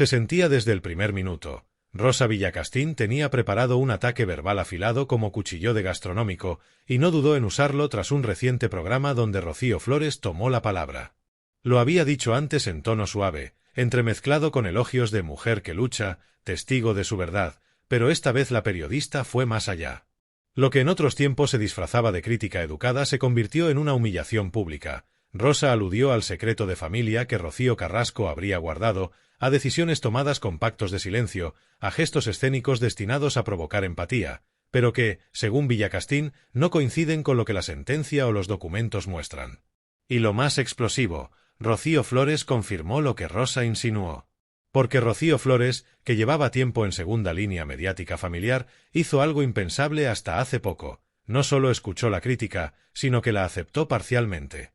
Se sentía desde el primer minuto. Rosa Villacastín tenía preparado un ataque verbal afilado como cuchillo de gastronómico, y no dudó en usarlo tras un reciente programa donde Rocío Flores tomó la palabra. Lo había dicho antes en tono suave, entremezclado con elogios de mujer que lucha, testigo de su verdad, pero esta vez la periodista fue más allá. Lo que en otros tiempos se disfrazaba de crítica educada se convirtió en una humillación pública. Rosa aludió al secreto de familia que Rocío Carrasco habría guardado, a decisiones tomadas con pactos de silencio, a gestos escénicos destinados a provocar empatía, pero que, según Villacastín, no coinciden con lo que la sentencia o los documentos muestran. Y lo más explosivo, Rocío Flores confirmó lo que Rosa insinuó. Porque Rocío Flores, que llevaba tiempo en segunda línea mediática familiar, hizo algo impensable hasta hace poco. No solo escuchó la crítica, sino que la aceptó parcialmente.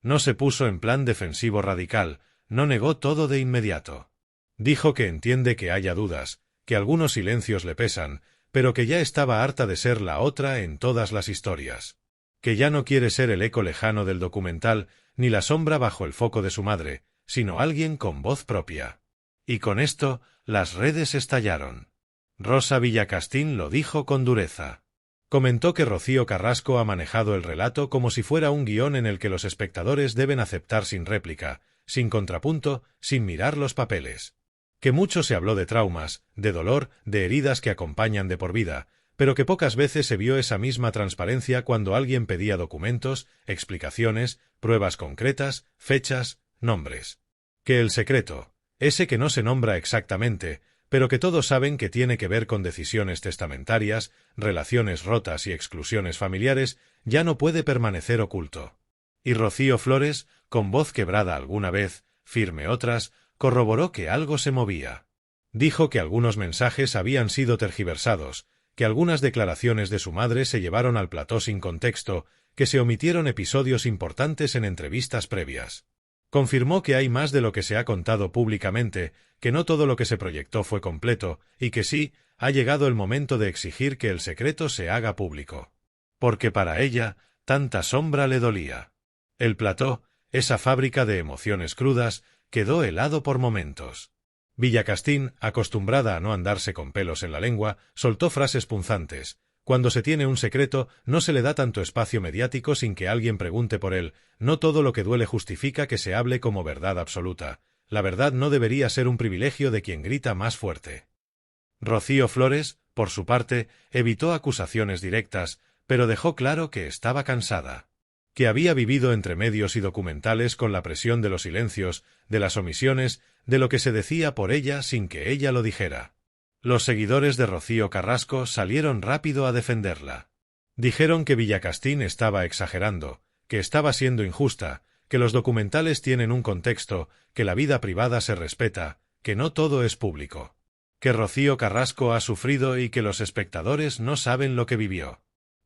No se puso en plan defensivo radical, no negó todo de inmediato. Dijo que entiende que haya dudas, que algunos silencios le pesan, pero que ya estaba harta de ser la otra en todas las historias. Que ya no quiere ser el eco lejano del documental, ni la sombra bajo el foco de su madre, sino alguien con voz propia. Y con esto, las redes estallaron. Rosa Villacastín lo dijo con dureza. Comentó que Rocío Carrasco ha manejado el relato como si fuera un guión en el que los espectadores deben aceptar sin réplica, sin contrapunto, sin mirar los papeles. Que mucho se habló de traumas, de dolor, de heridas que acompañan de por vida, pero que pocas veces se vio esa misma transparencia cuando alguien pedía documentos, explicaciones, pruebas concretas, fechas, nombres. Que el secreto, ese que no se nombra exactamente, pero que todos saben que tiene que ver con decisiones testamentarias, relaciones rotas y exclusiones familiares, ya no puede permanecer oculto. Y Rocío Flores, con voz quebrada alguna vez, firme otras, corroboró que algo se movía. Dijo que algunos mensajes habían sido tergiversados, que algunas declaraciones de su madre se llevaron al plató sin contexto, que se omitieron episodios importantes en entrevistas previas. Confirmó que hay más de lo que se ha contado públicamente, que no todo lo que se proyectó fue completo, y que sí, ha llegado el momento de exigir que el secreto se haga público. Porque para ella, tanta sombra le dolía. El plató, esa fábrica de emociones crudas, quedó helado por momentos. Villacastín, acostumbrada a no andarse con pelos en la lengua, soltó frases punzantes. Cuando se tiene un secreto, no se le da tanto espacio mediático sin que alguien pregunte por él. No todo lo que duele justifica que se hable como verdad absoluta. La verdad no debería ser un privilegio de quien grita más fuerte. Rocío Flores, por su parte, evitó acusaciones directas, pero dejó claro que estaba cansada. Que había vivido entre medios y documentales con la presión de los silencios, de las omisiones, de lo que se decía por ella sin que ella lo dijera. Los seguidores de Rocío Carrasco salieron rápido a defenderla. Dijeron que Villacastín estaba exagerando, que estaba siendo injusta, que los documentales tienen un contexto, que la vida privada se respeta, que no todo es público. Que Rocío Carrasco ha sufrido y que los espectadores no saben lo que vivió.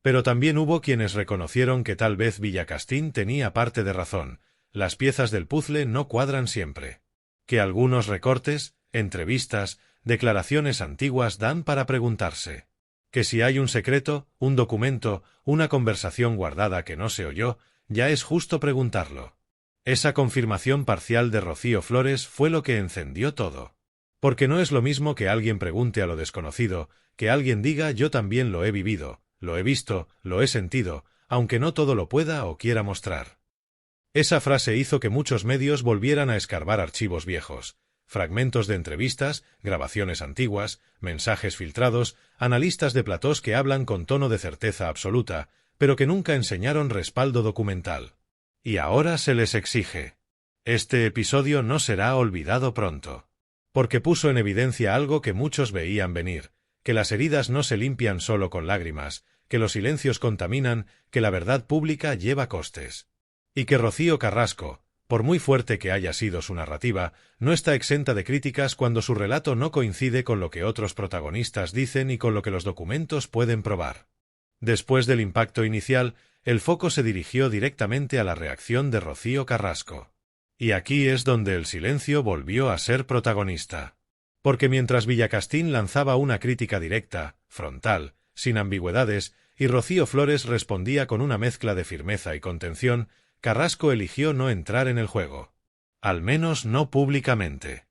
Pero también hubo quienes reconocieron que tal vez Villacastín tenía parte de razón, las piezas del puzzle no cuadran siempre. Que algunos recortes, entrevistas, declaraciones antiguas dan para preguntarse. Que si hay un secreto, un documento, una conversación guardada que no se oyó, ya es justo preguntarlo. Esa confirmación parcial de Rocío Flores fue lo que encendió todo. Porque no es lo mismo que alguien pregunte a lo desconocido, que alguien diga yo también lo he vivido, lo he visto, lo he sentido, aunque no todo lo pueda o quiera mostrar. Esa frase hizo que muchos medios volvieran a escarbar archivos viejos, fragmentos de entrevistas, grabaciones antiguas, mensajes filtrados, analistas de platós que hablan con tono de certeza absoluta, pero que nunca enseñaron respaldo documental. Y ahora se les exige. Este episodio no será olvidado pronto. Porque puso en evidencia algo que muchos veían venir, que las heridas no se limpian solo con lágrimas, que los silencios contaminan, que la verdad pública lleva costes. Y que Rocío Carrasco, por muy fuerte que haya sido su narrativa, no está exenta de críticas cuando su relato no coincide con lo que otros protagonistas dicen y con lo que los documentos pueden probar. Después del impacto inicial, el foco se dirigió directamente a la reacción de Rocío Carrasco. Y aquí es donde el silencio volvió a ser protagonista. Porque mientras Villacastín lanzaba una crítica directa, frontal, sin ambigüedades, y Rocío Flores respondía con una mezcla de firmeza y contención, Carrasco eligió no entrar en el juego. Al menos no públicamente.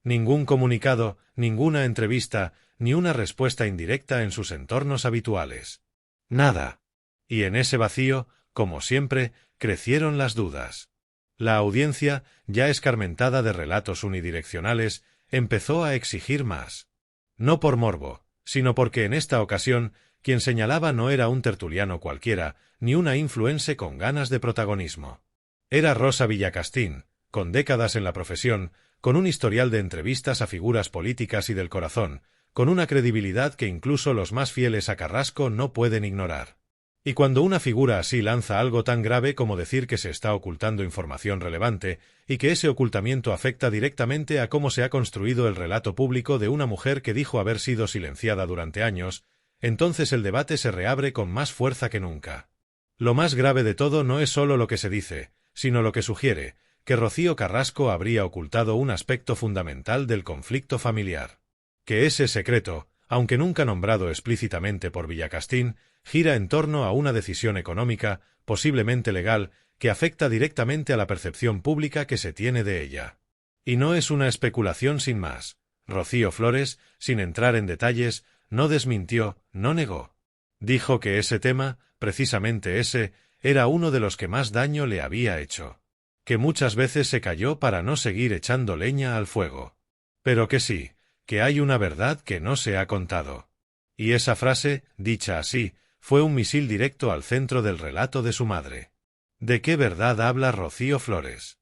Ningún comunicado, ninguna entrevista, ni una respuesta indirecta en sus entornos habituales. Nada. Y en ese vacío, como siempre, crecieron las dudas. La audiencia, ya escarmentada de relatos unidireccionales, empezó a exigir más. No por morbo, sino porque en esta ocasión quien señalaba no era un tertuliano cualquiera, ni una influencer con ganas de protagonismo. Era Rosa Villacastín, con décadas en la profesión, con un historial de entrevistas a figuras políticas y del corazón, con una credibilidad que incluso los más fieles a Carrasco no pueden ignorar. Y cuando una figura así lanza algo tan grave como decir que se está ocultando información relevante, y que ese ocultamiento afecta directamente a cómo se ha construido el relato público de una mujer que dijo haber sido silenciada durante años, entonces el debate se reabre con más fuerza que nunca. Lo más grave de todo no es solo lo que se dice, sino lo que sugiere, que Rocío Carrasco habría ocultado un aspecto fundamental del conflicto familiar. Que ese secreto, aunque nunca nombrado explícitamente por Villacastín, gira en torno a una decisión económica, posiblemente legal, que afecta directamente a la percepción pública que se tiene de ella. Y no es una especulación sin más. Rocío Flores, sin entrar en detalles, no desmintió, no negó. Dijo que ese tema, precisamente ese, era uno de los que más daño le había hecho. Que muchas veces se calló para no seguir echando leña al fuego. Pero que sí, que hay una verdad que no se ha contado. Y esa frase, dicha así, fue un misil directo al centro del relato de su madre. ¿De qué verdad habla Rocío Flores?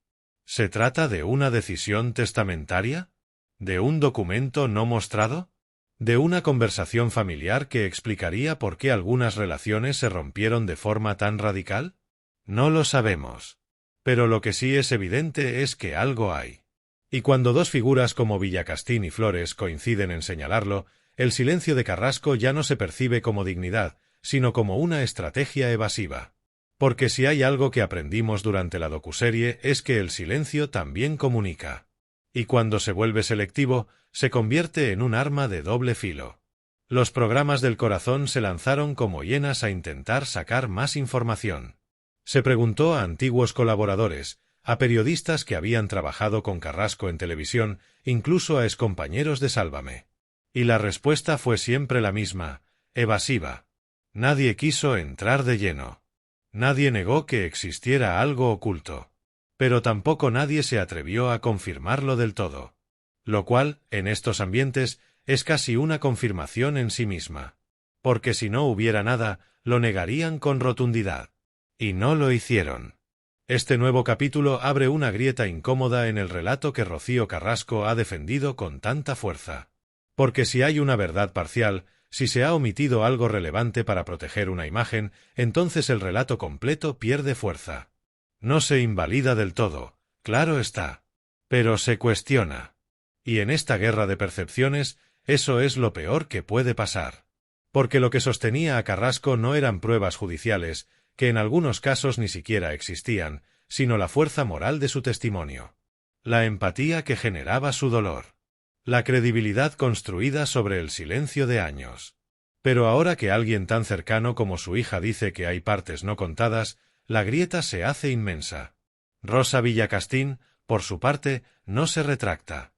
¿Se trata de una decisión testamentaria? ¿De un documento no mostrado? ¿De una conversación familiar que explicaría por qué algunas relaciones se rompieron de forma tan radical? No lo sabemos. Pero lo que sí es evidente es que algo hay. Y cuando dos figuras como Villacastín y Flores coinciden en señalarlo, el silencio de Carrasco ya no se percibe como dignidad, sino como una estrategia evasiva. Porque si hay algo que aprendimos durante la docuserie es que el silencio también comunica. Y cuando se vuelve selectivo, se convierte en un arma de doble filo. Los programas del corazón se lanzaron como hienas a intentar sacar más información. Se preguntó a antiguos colaboradores, a periodistas que habían trabajado con Carrasco en televisión, incluso a excompañeros de Sálvame. Y la respuesta fue siempre la misma, evasiva. Nadie quiso entrar de lleno. Nadie negó que existiera algo oculto. Pero tampoco nadie se atrevió a confirmarlo del todo. Lo cual, en estos ambientes, es casi una confirmación en sí misma. Porque si no hubiera nada, lo negarían con rotundidad. Y no lo hicieron. Este nuevo capítulo abre una grieta incómoda en el relato que Rocío Carrasco ha defendido con tanta fuerza. Porque si hay una verdad parcial, si se ha omitido algo relevante para proteger una imagen, entonces el relato completo pierde fuerza. No se invalida del todo, claro está. Pero se cuestiona. Y en esta guerra de percepciones, eso es lo peor que puede pasar. Porque lo que sostenía a Carrasco no eran pruebas judiciales, que en algunos casos ni siquiera existían, sino la fuerza moral de su testimonio. La empatía que generaba su dolor. La credibilidad construida sobre el silencio de años. Pero ahora que alguien tan cercano como su hija dice que hay partes no contadas, la grieta se hace inmensa. Rosa Villacastín, por su parte, no se retracta.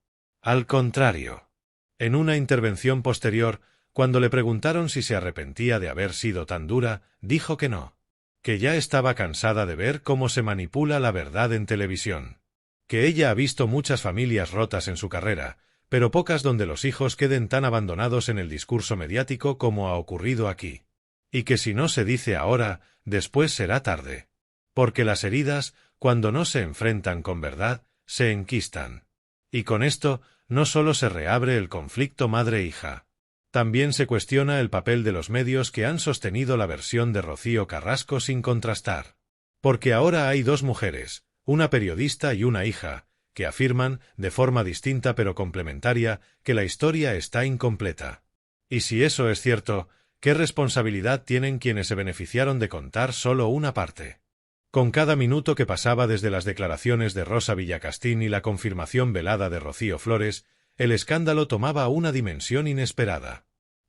Al contrario. En una intervención posterior, cuando le preguntaron si se arrepentía de haber sido tan dura, dijo que no. Que ya estaba cansada de ver cómo se manipula la verdad en televisión. Que ella ha visto muchas familias rotas en su carrera, pero pocas donde los hijos queden tan abandonados en el discurso mediático como ha ocurrido aquí. Y que si no se dice ahora, después será tarde. Porque las heridas, cuando no se enfrentan con verdad, se enquistan. Y con esto, no solo se reabre el conflicto madre-hija. También se cuestiona el papel de los medios que han sostenido la versión de Rocío Carrasco sin contrastar. Porque ahora hay dos mujeres, una periodista y una hija, que afirman, de forma distinta pero complementaria, que la historia está incompleta. Y si eso es cierto, ¿qué responsabilidad tienen quienes se beneficiaron de contar solo una parte? Con cada minuto que pasaba desde las declaraciones de Rosa Villacastín y la confirmación velada de Rocío Flores, el escándalo tomaba una dimensión inesperada.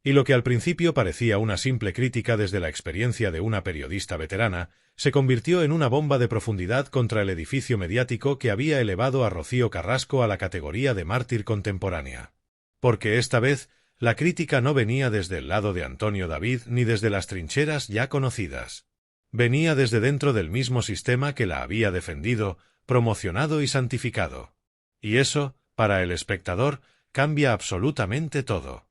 Y lo que al principio parecía una simple crítica desde la experiencia de una periodista veterana, se convirtió en una bomba de profundidad contra el edificio mediático que había elevado a Rocío Carrasco a la categoría de mártir contemporánea. Porque esta vez, la crítica no venía desde el lado de Antonio David ni desde las trincheras ya conocidas. Venía desde dentro del mismo sistema que la había defendido, promocionado y santificado. Y eso, para el espectador, cambia absolutamente todo.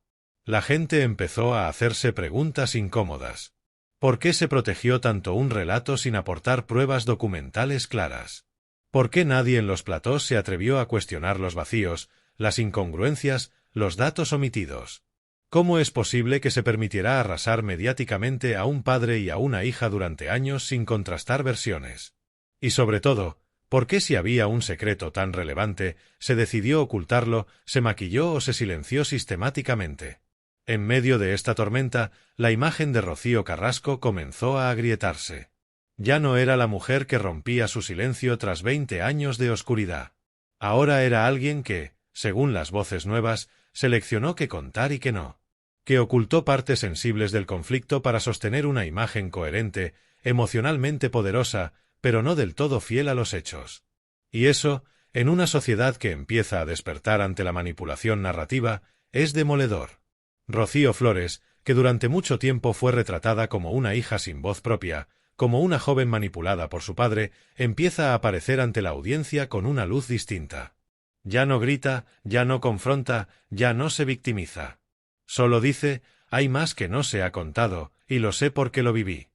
La gente empezó a hacerse preguntas incómodas. ¿Por qué se protegió tanto un relato sin aportar pruebas documentales claras? ¿Por qué nadie en los platós se atrevió a cuestionar los vacíos, las incongruencias, los datos omitidos? ¿Cómo es posible que se permitiera arrasar mediáticamente a un padre y a una hija durante años sin contrastar versiones? Y sobre todo, ¿por qué si había un secreto tan relevante, se decidió ocultarlo, se maquilló o se silenció sistemáticamente? En medio de esta tormenta, la imagen de Rocío Carrasco comenzó a agrietarse. Ya no era la mujer que rompía su silencio tras 20 años de oscuridad. Ahora era alguien que, según las voces nuevas, seleccionó qué contar y qué no. Que ocultó partes sensibles del conflicto para sostener una imagen coherente, emocionalmente poderosa, pero no del todo fiel a los hechos. Y eso, en una sociedad que empieza a despertar ante la manipulación narrativa, es demoledor. Rocío Flores, que durante mucho tiempo fue retratada como una hija sin voz propia, como una joven manipulada por su padre, empieza a aparecer ante la audiencia con una luz distinta. Ya no grita, ya no confronta, ya no se victimiza. Solo dice, hay más que no se ha contado, y lo sé porque lo viví.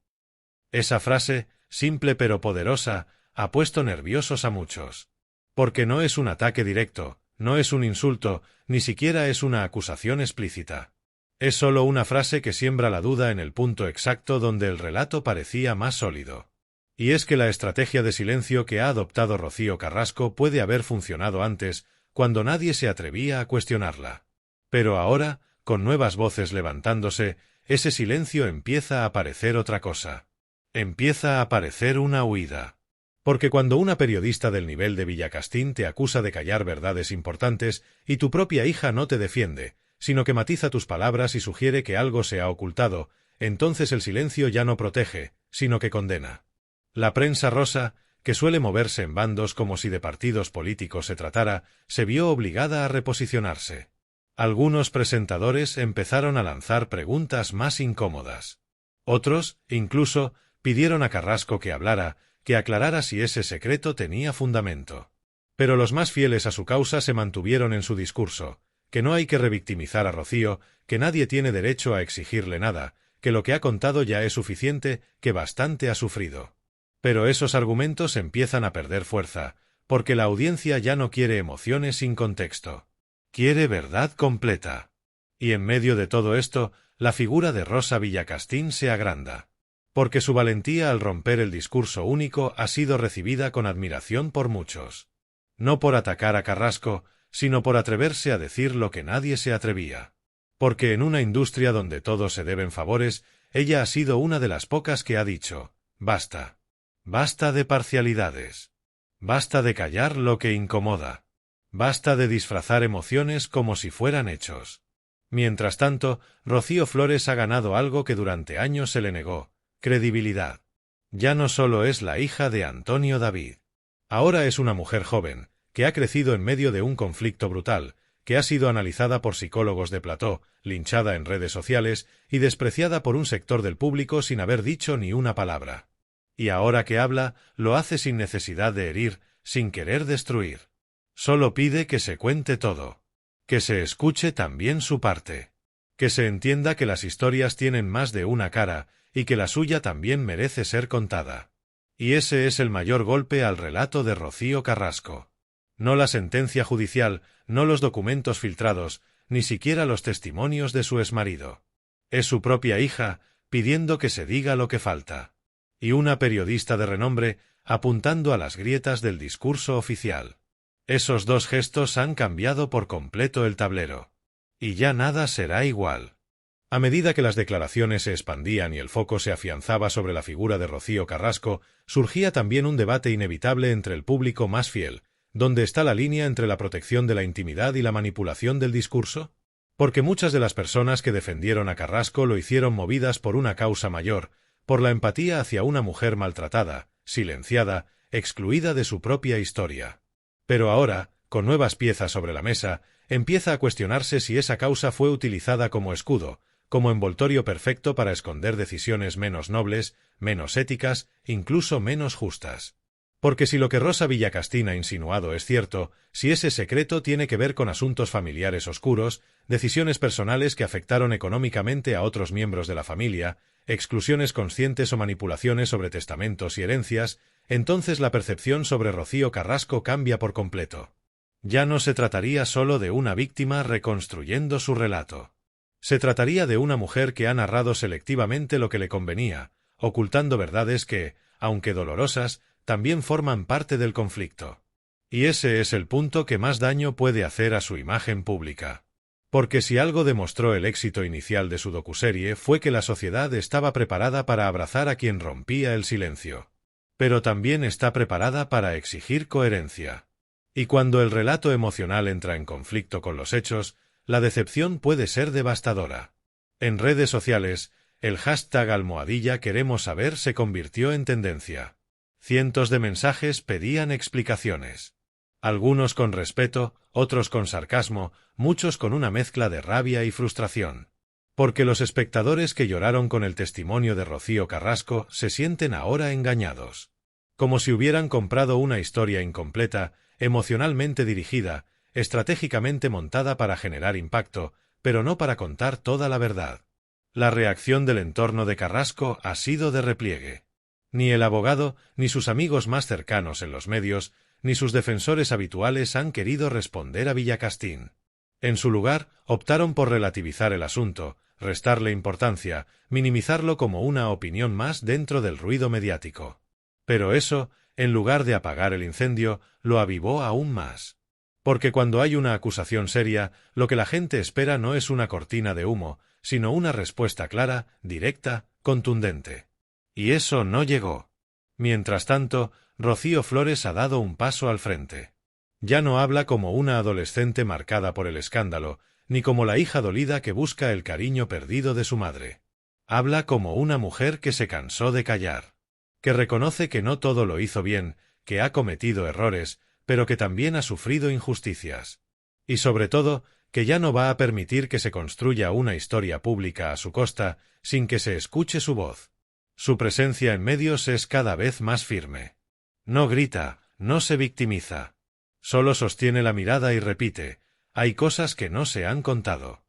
Esa frase, simple pero poderosa, ha puesto nerviosos a muchos. Porque no es un ataque directo, no es un insulto, ni siquiera es una acusación explícita. Es solo una frase que siembra la duda en el punto exacto donde el relato parecía más sólido. Y es que la estrategia de silencio que ha adoptado Rocío Carrasco puede haber funcionado antes, cuando nadie se atrevía a cuestionarla. Pero ahora, con nuevas voces levantándose, ese silencio empieza a parecer otra cosa. Empieza a parecer una huida. Porque cuando una periodista del nivel de Villacastín te acusa de callar verdades importantes y tu propia hija no te defiende, sino que matiza tus palabras y sugiere que algo se ha ocultado, entonces el silencio ya no protege, sino que condena. La prensa rosa, que suele moverse en bandos como si de partidos políticos se tratara, se vio obligada a reposicionarse. Algunos presentadores empezaron a lanzar preguntas más incómodas. Otros, incluso, pidieron a Carrasco que hablara, que aclarara si ese secreto tenía fundamento. Pero los más fieles a su causa se mantuvieron en su discurso, que no hay que revictimizar a Rocío, que nadie tiene derecho a exigirle nada, que lo que ha contado ya es suficiente, que bastante ha sufrido. Pero esos argumentos empiezan a perder fuerza, porque la audiencia ya no quiere emociones sin contexto. Quiere verdad completa. Y en medio de todo esto, la figura de Rosa Villacastín se agranda. Porque su valentía al romper el discurso único ha sido recibida con admiración por muchos. No por atacar a Carrasco, sino por atreverse a decir lo que nadie se atrevía. Porque en una industria donde todos se deben favores, ella ha sido una de las pocas que ha dicho, basta. Basta de parcialidades. Basta de callar lo que incomoda. Basta de disfrazar emociones como si fueran hechos. Mientras tanto, Rocío Flores ha ganado algo que durante años se le negó, credibilidad. Ya no solo es la hija de Antonio David. Ahora es una mujer joven, que ha crecido en medio de un conflicto brutal, que ha sido analizada por psicólogos de plató, linchada en redes sociales y despreciada por un sector del público sin haber dicho ni una palabra. Y ahora que habla, lo hace sin necesidad de herir, sin querer destruir. Solo pide que se cuente todo. Que se escuche también su parte. Que se entienda que las historias tienen más de una cara, y que la suya también merece ser contada. Y ese es el mayor golpe al relato de Rocío Carrasco. No la sentencia judicial, no los documentos filtrados, ni siquiera los testimonios de su exmarido. Es su propia hija, pidiendo que se diga lo que falta. Y una periodista de renombre, apuntando a las grietas del discurso oficial. Esos dos gestos han cambiado por completo el tablero. Y ya nada será igual. A medida que las declaraciones se expandían y el foco se afianzaba sobre la figura de Rocío Carrasco, surgía también un debate inevitable entre el público más fiel. ¿Dónde está la línea entre la protección de la intimidad y la manipulación del discurso? Porque muchas de las personas que defendieron a Carrasco lo hicieron movidas por una causa mayor, por la empatía hacia una mujer maltratada, silenciada, excluida de su propia historia. Pero ahora, con nuevas piezas sobre la mesa, empieza a cuestionarse si esa causa fue utilizada como escudo, como envoltorio perfecto para esconder decisiones menos nobles, menos éticas, incluso menos justas. Porque si lo que Rosa Villacastín ha insinuado es cierto, si ese secreto tiene que ver con asuntos familiares oscuros, decisiones personales que afectaron económicamente a otros miembros de la familia, exclusiones conscientes o manipulaciones sobre testamentos y herencias, entonces la percepción sobre Rocío Carrasco cambia por completo. Ya no se trataría solo de una víctima reconstruyendo su relato. Se trataría de una mujer que ha narrado selectivamente lo que le convenía, ocultando verdades que, aunque dolorosas, también forman parte del conflicto. Y ese es el punto que más daño puede hacer a su imagen pública. Porque si algo demostró el éxito inicial de su docuserie fue que la sociedad estaba preparada para abrazar a quien rompía el silencio. Pero también está preparada para exigir coherencia. Y cuando el relato emocional entra en conflicto con los hechos, la decepción puede ser devastadora. En redes sociales, el hashtag #queremos saber se convirtió en tendencia. Cientos de mensajes pedían explicaciones. Algunos con respeto, otros con sarcasmo, muchos con una mezcla de rabia y frustración. Porque los espectadores que lloraron con el testimonio de Rocío Carrasco se sienten ahora engañados. Como si hubieran comprado una historia incompleta, emocionalmente dirigida, estratégicamente montada para generar impacto, pero no para contar toda la verdad. La reacción del entorno de Carrasco ha sido de repliegue. Ni el abogado, ni sus amigos más cercanos en los medios, ni sus defensores habituales han querido responder a Villacastín. En su lugar, optaron por relativizar el asunto, restarle importancia, minimizarlo como una opinión más dentro del ruido mediático. Pero eso, en lugar de apagar el incendio, lo avivó aún más. Porque cuando hay una acusación seria, lo que la gente espera no es una cortina de humo, sino una respuesta clara, directa, contundente. Y eso no llegó. Mientras tanto, Rocío Flores ha dado un paso al frente. Ya no habla como una adolescente marcada por el escándalo, ni como la hija dolida que busca el cariño perdido de su madre. Habla como una mujer que se cansó de callar. Que reconoce que no todo lo hizo bien, que ha cometido errores, pero que también ha sufrido injusticias. Y sobre todo, que ya no va a permitir que se construya una historia pública a su costa, sin que se escuche su voz. Su presencia en medios es cada vez más firme. No grita, no se victimiza. Solo sostiene la mirada y repite, hay cosas que no se han contado.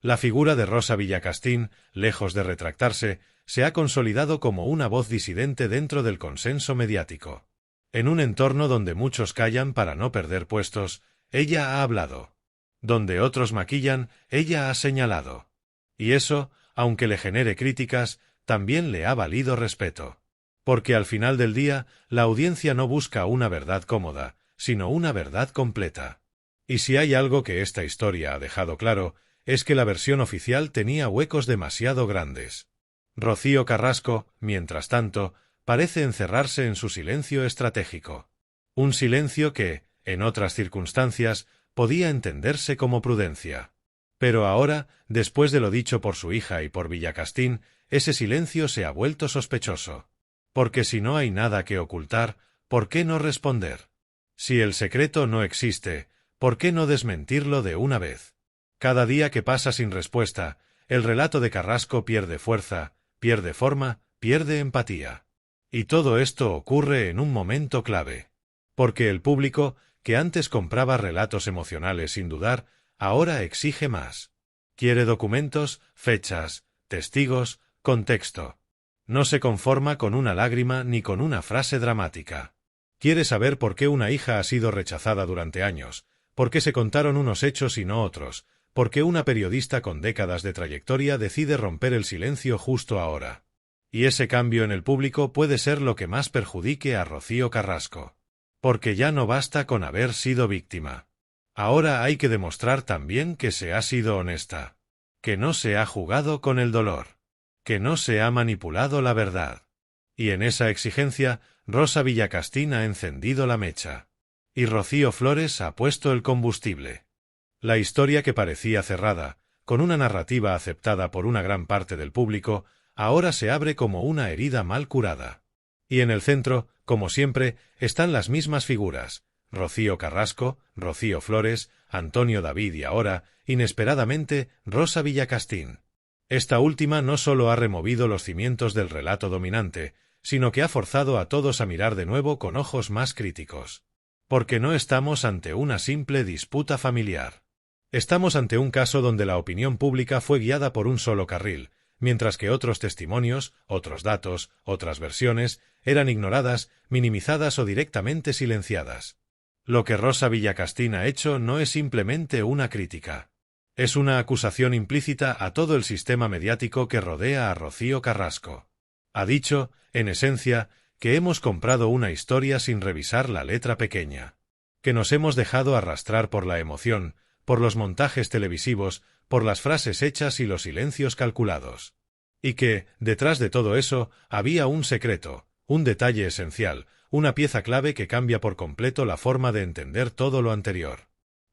La figura de Rosa Villacastín, lejos de retractarse, se ha consolidado como una voz disidente dentro del consenso mediático. En un entorno donde muchos callan para no perder puestos, ella ha hablado. Donde otros maquillan, ella ha señalado. Y eso, aunque le genere críticas, también le ha valido respeto. Porque al final del día, la audiencia no busca una verdad cómoda, sino una verdad completa. Y si hay algo que esta historia ha dejado claro, es que la versión oficial tenía huecos demasiado grandes. Rocío Carrasco, mientras tanto, parece encerrarse en su silencio estratégico. Un silencio que, en otras circunstancias, podía entenderse como prudencia. Pero ahora, después de lo dicho por su hija y por Villacastín, ese silencio se ha vuelto sospechoso. Porque si no hay nada que ocultar, ¿por qué no responder? Si el secreto no existe, ¿por qué no desmentirlo de una vez? Cada día que pasa sin respuesta, el relato de Carrasco pierde fuerza, pierde forma, pierde empatía. Y todo esto ocurre en un momento clave. Porque el público, que antes compraba relatos emocionales sin dudar, ahora exige más. Quiere documentos, fechas, testigos, contexto. No se conforma con una lágrima ni con una frase dramática. Quiere saber por qué una hija ha sido rechazada durante años, por qué se contaron unos hechos y no otros, por qué una periodista con décadas de trayectoria decide romper el silencio justo ahora. Y ese cambio en el público puede ser lo que más perjudique a Rocío Carrasco. Porque ya no basta con haber sido víctima. Ahora hay que demostrar también que se ha sido honesta. Que no se ha jugado con el dolor. Que no se ha manipulado la verdad. Y en esa exigencia, Rosa Villacastín ha encendido la mecha. Y Rocío Flores ha puesto el combustible. La historia que parecía cerrada, con una narrativa aceptada por una gran parte del público, ahora se abre como una herida mal curada. Y en el centro, como siempre, están las mismas figuras: Rocío Carrasco, Rocío Flores, Antonio David y ahora, inesperadamente, Rosa Villacastín. Esta última no solo ha removido los cimientos del relato dominante, sino que ha forzado a todos a mirar de nuevo con ojos más críticos. Porque no estamos ante una simple disputa familiar. Estamos ante un caso donde la opinión pública fue guiada por un solo carril, mientras que otros testimonios, otros datos, otras versiones, eran ignoradas, minimizadas o directamente silenciadas. Lo que Rosa Villacastín ha hecho no es simplemente una crítica. Es una acusación implícita a todo el sistema mediático que rodea a Rocío Carrasco. Ha dicho, en esencia, que hemos comprado una historia sin revisar la letra pequeña. Que nos hemos dejado arrastrar por la emoción, por los montajes televisivos, por las frases hechas y los silencios calculados. Y que, detrás de todo eso, había un secreto, un detalle esencial, una pieza clave que cambia por completo la forma de entender todo lo anterior.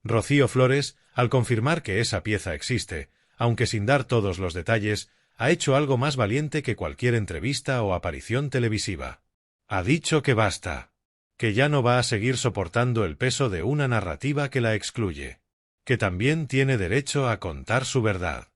Rocío Flores, al confirmar que esa pieza existe, aunque sin dar todos los detalles, ha hecho algo más valiente que cualquier entrevista o aparición televisiva. Ha dicho que basta. Que ya no va a seguir soportando el peso de una narrativa que la excluye. Que también tiene derecho a contar su verdad.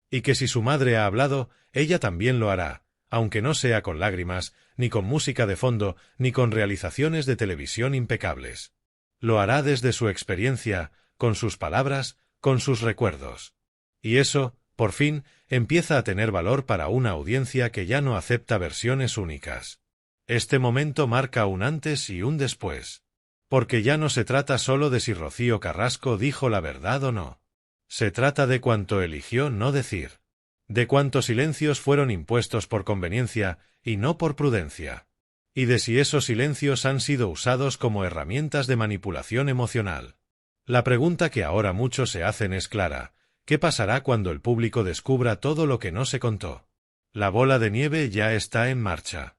Y que si su madre ha hablado, ella también lo hará, aunque no sea con lágrimas, ni con música de fondo, ni con realizaciones de televisión impecables. Lo hará desde su experiencia, con sus palabras, con sus recuerdos. Y eso, por fin, empieza a tener valor para una audiencia que ya no acepta versiones únicas. Este momento marca un antes y un después. Porque ya no se trata solo de si Rocío Carrasco dijo la verdad o no. Se trata de cuánto eligió no decir. De cuántos silencios fueron impuestos por conveniencia y no por prudencia. Y de si esos silencios han sido usados como herramientas de manipulación emocional. La pregunta que ahora muchos se hacen es clara: ¿qué pasará cuando el público descubra todo lo que no se contó? La bola de nieve ya está en marcha.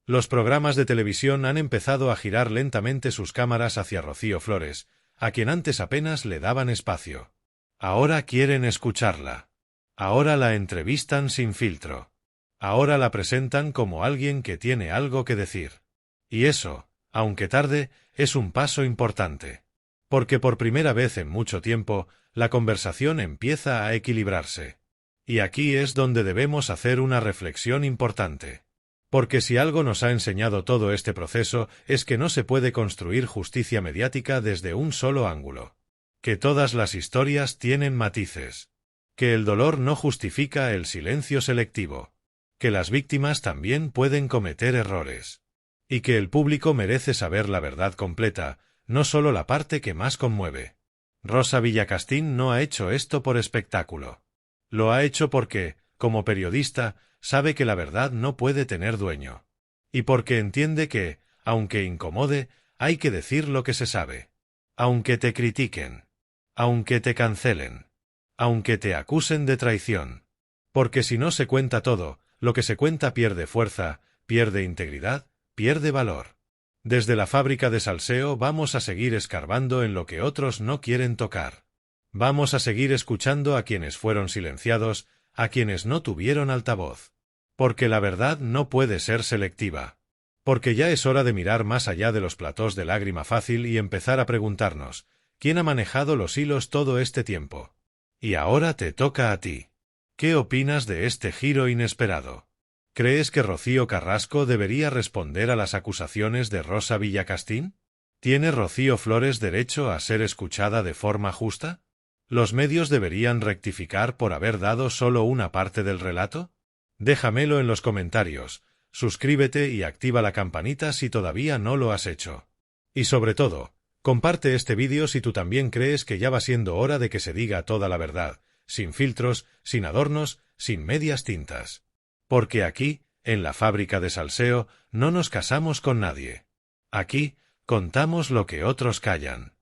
Los programas de televisión han empezado a girar lentamente sus cámaras hacia Rocío Flores, a quien antes apenas le daban espacio. Ahora quieren escucharla. Ahora la entrevistan sin filtro. Ahora la presentan como alguien que tiene algo que decir. Y eso, aunque tarde, es un paso importante. Porque por primera vez en mucho tiempo, la conversación empieza a equilibrarse. Y aquí es donde debemos hacer una reflexión importante. Porque si algo nos ha enseñado todo este proceso es que no se puede construir justicia mediática desde un solo ángulo. Que todas las historias tienen matices. Que el dolor no justifica el silencio selectivo. Que las víctimas también pueden cometer errores. Y que el público merece saber la verdad completa, no solo la parte que más conmueve. Rosa Villacastín no ha hecho esto por espectáculo. Lo ha hecho porque, como periodista, sabe que la verdad no puede tener dueño. Y porque entiende que, aunque incomode, hay que decir lo que se sabe. Aunque te critiquen. Aunque te cancelen. Aunque te acusen de traición. Porque si no se cuenta todo, lo que se cuenta pierde fuerza, pierde integridad, pierde valor. Desde la fábrica de salseo vamos a seguir escarbando en lo que otros no quieren tocar. Vamos a seguir escuchando a quienes fueron silenciados, a quienes no tuvieron altavoz. Porque la verdad no puede ser selectiva. Porque ya es hora de mirar más allá de los platós de lágrima fácil y empezar a preguntarnos: ¿quién ha manejado los hilos todo este tiempo? Y ahora te toca a ti. ¿Qué opinas de este giro inesperado? ¿Crees que Rocío Carrasco debería responder a las acusaciones de Rosa Villacastín? ¿Tiene Rocío Flores derecho a ser escuchada de forma justa? ¿Los medios deberían rectificar por haber dado solo una parte del relato? Déjamelo en los comentarios, suscríbete y activa la campanita si todavía no lo has hecho. Y sobre todo, comparte este vídeo si tú también crees que ya va siendo hora de que se diga toda la verdad, sin filtros, sin adornos, sin medias tintas. Porque aquí, en la fábrica de salseo, no nos casamos con nadie. Aquí, contamos lo que otros callan.